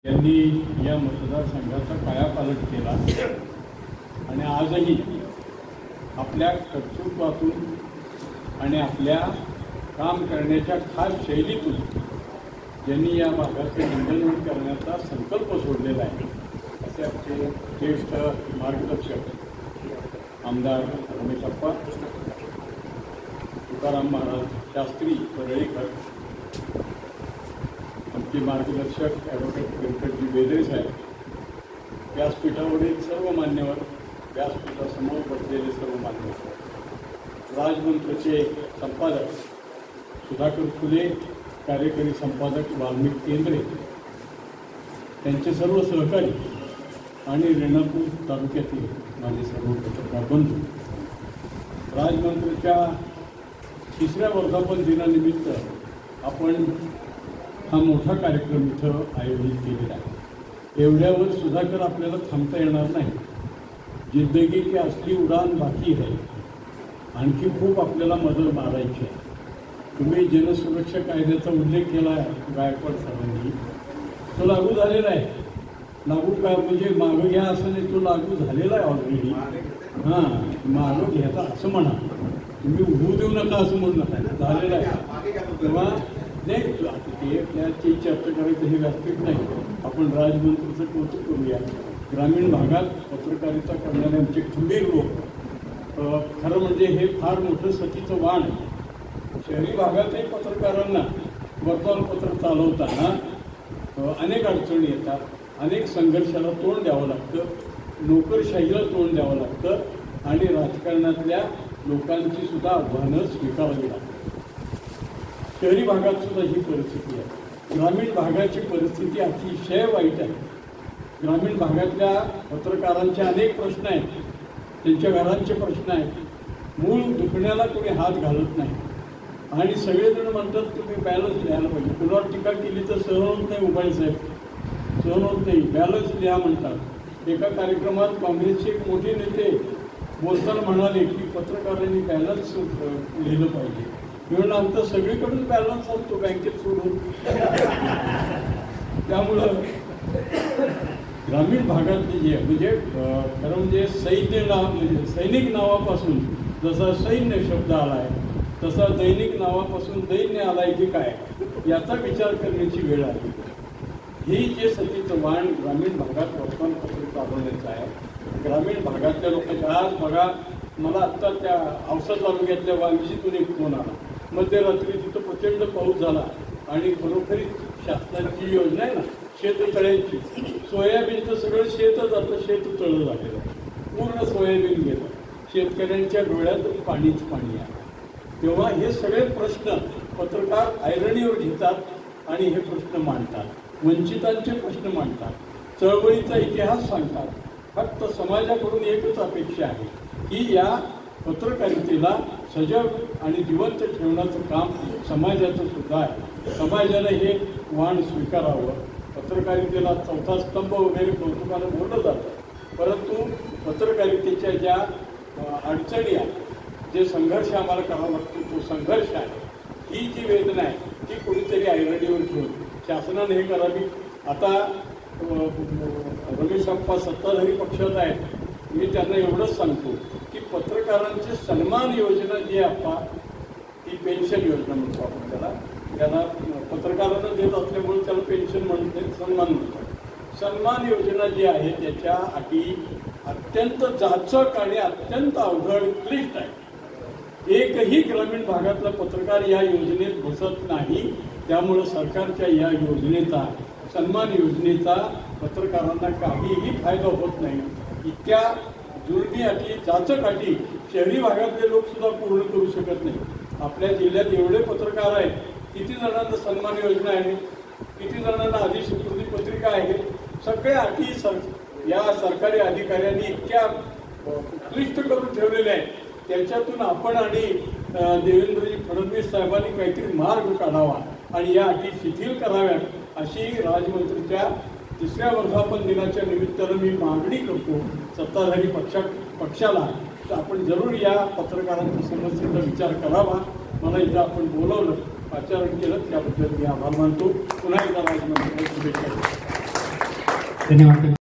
यांनी या मतदारसंघाचा कायापालट केला आणि आजही आपल्या कर्तृत्वातून आणि आपल्या काम करण्याच्या खास शैलीतून ज्यांनी या भागाचे निंदन करण्याचा संकल्प सोडलेला आहे असे आमचे ज्येष्ठ मार्गदर्शक आमदार रमेश अप्पा, तुकाराम महाराज शास्त्री परळीकर, आमचे मार्गदर्शक ॲडव्होकेट व्यंकटजी बेदरे साहेब, व्यासपीठावरील सर्व मान्यवर, व्यासपीठासमोर बसलेले सर्व मान्यवर, राजमंत्रचे संपादक सुधाकर फुले, कार्यकारी संपादक वाल्मिक केंद्रे, त्यांचे सर्व सहकारी आणि रेणापूर तालुक्यातील माझे सर्व पत्रकार बंधू, राजमंत्रच्या 3ऱ्या वर्धापन दिनानिमित्त आपण हा मोठा कार्यक्रम इथं आयोजित केलेला आहे। एवढ्यावर सुधाकर आपल्याला थांबता येणार नाही। जिंदगी की असली उडान बाकी आहे, आणखी खूप आपल्याला मदत मारायची आहे। तुम्ही जनसुरक्षा कायद्याचा उल्लेख केला आहे गायकवाड साहेबांनी, तो लागू झालेला आहे। लागू काय म्हणजे मागं घ्या असं नाही, तो लागू झालेला आहे ऑलरेडी। हां, मागं घ्यायचा असं म्हणा, तुम्ही होऊ देऊ नका असं म्हणू नका, झालेलं आहे। तेव्हा नाही ते त्याची चर्चा करायचं हे व्यासपीठ नाही। आपण राजमंत्रीचं कौतुक करूया। ग्रामीण भागात पत्रकारिता करणारे आमचे खंबीर लोक, खरं म्हणजे हे फार मोठं सतीचं वाण आहे। शहरी भागातही पत्रकारांना वर्तमानपत्र चालवताना अनेक अडचणी येतात, अनेक संघर्षाला तोंड द्यावं लागतं, नोकरशाहीला तोंड द्यावं लागतं आणि राजकारणातल्या लोकांची सुद्धा आव्हानं स्वीकारावी लागतात। शहरी भागात सुद्धा ही परिस्थिती आहे। ग्रामीण भागाची परिस्थिती अतिशय वाईट आहे। ग्रामीण भागातल्या पत्रकारांचे अनेक प्रश्न आहेत, त्यांच्या घरांचे प्रश्न आहेत। मूळ दुखण्याला कोणी हात घालत नाही आणि सगळेजण म्हणतात तुम्ही बॅलन्स लिहायला पाहिजे। कुणावर टीका केली तर सहन होत नाही, उबाळे साहेब सहन होत नाही, बॅलन्स लिहा म्हणतात। एका कार्यक्रमात काँग्रेसचे एक मोठे नेते बोलताना म्हणाले की पत्रकारांनी बॅलन्स लिहिलं पाहिजे। म्हणून आमचं सगळीकडून बॅलन्स असतो बँकेत सोडून। त्यामुळं ग्रामीण भागातले जे म्हणजे खरं म्हणजे म्हणजे सैनिक नावापासून जसा सैन्य शब्द आला आहे तसा दैनिक नावापासून दैन्य आला आहे की काय याचा विचार करण्याची वेळ आली। ही जे सतीचं वाण ग्रामीण भागात वर्तमानपत्र चालवण्याचं आहे, ग्रामीण भागातल्या लोकांच्या आज बघा, मला आत्ता त्या औसा तालुक्यातल्या वांगीतून एक फोन आला। मध्यरात्री तिथं प्रचंड पाऊस झाला आणि खरोखरी शासनाची योजना आहे ना शेततळ्यांची, सोयाबीनचं सगळं शेतच आता शेततळं झालेलं आहे, पूर्ण सोयाबीन गेलं, शेतकऱ्यांच्या डोळ्यात पाणीच पाणी आहे। तेव्हा हे सगळे प्रश्न पत्रकार ऐरणीवर घेतात आणि हे प्रश्न मांडतात, वंचितांचे प्रश्न मांडतात, चळवळीचा इतिहास सांगतात। फक्त समाजाकडून एकच अपेक्षा आहे की या पत्रकारितेला सजग आणि जिवंत ठेवण्याचं काम समाजाचं सुद्धा आहे। समाजाने हे वाण स्वीकारावं। पत्रकारितेला 4था स्तंभ वगैरे कौतुकानं बोललं जातं, परंतु पत्रकारितेच्या ज्या अडचणी आहेत, जे संघर्ष आम्हाला करावा लागतो, तो संघर्ष आहे, ही जी वेदना आहे ती कोणीतरी ऐरणीवर घेऊन शासनाने हे करावी। आता रमेश अप्पा सत्ताधारी पक्षात आहेत, मी त्यांना एवढंच सांगतो की पत्रकारांचे सन्मान योजना जी आहे अप्पा, ती पेन्शन योजना म्हणतो आपण त्याला पत्रकारांना देत असल्यामुळे त्याला पेन्शन म्हणत नाही, सन्मान म्हणतात। सन्मान योजना जी आहे त्याच्या अटी अत्यंत जाचक आणि अत्यंत अवघड क्लिष्ट आहे। एकही ग्रामीण भागातला पत्रकार या योजनेत बसत नाही। त्यामुळं सरकारच्या या योजनेचा, सन्मान योजनेचा पत्रकारांना काहीही फायदा होत नाही। इतक्या जुळणी अटी, जाचक अटी शहरी भागातले लोक सुद्धा पूर्ण करू शकत नाही। आपल्या जिल्ह्यात एवढे पत्रकार आहेत, किती जणांना सन्मान योजना आहे, किती जणांना अधिस्वीकृती पत्रिका आहे, सगळ्या अटी या सरकारी अधिकाऱ्यांनी इतक्या क्लिष्ट करून ठेवलेल्या आहेत। त्याच्यातून आपण आणि देवेंद्रजी फडणवीस साहेबांनी काहीतरी मार्ग काढावा आणि या अटी शिथिल कराव्यात अशी राजमंत्रीच्या 3ऱ्या वर्धापन दिनाच्या निमित्तानं मी मागणी करतो सत्ताधारी पक्षाला। तर आपण जरूर या पत्रकारांच्या समस्येचा विचार करावा। मला इथं आपण बोलवलं, आचरण केलं, त्याबद्दल मी आभार मानतो। पुन्हा एकदा राजमंत्र्यांना शुभेच्छा देतो। धन्यवाद.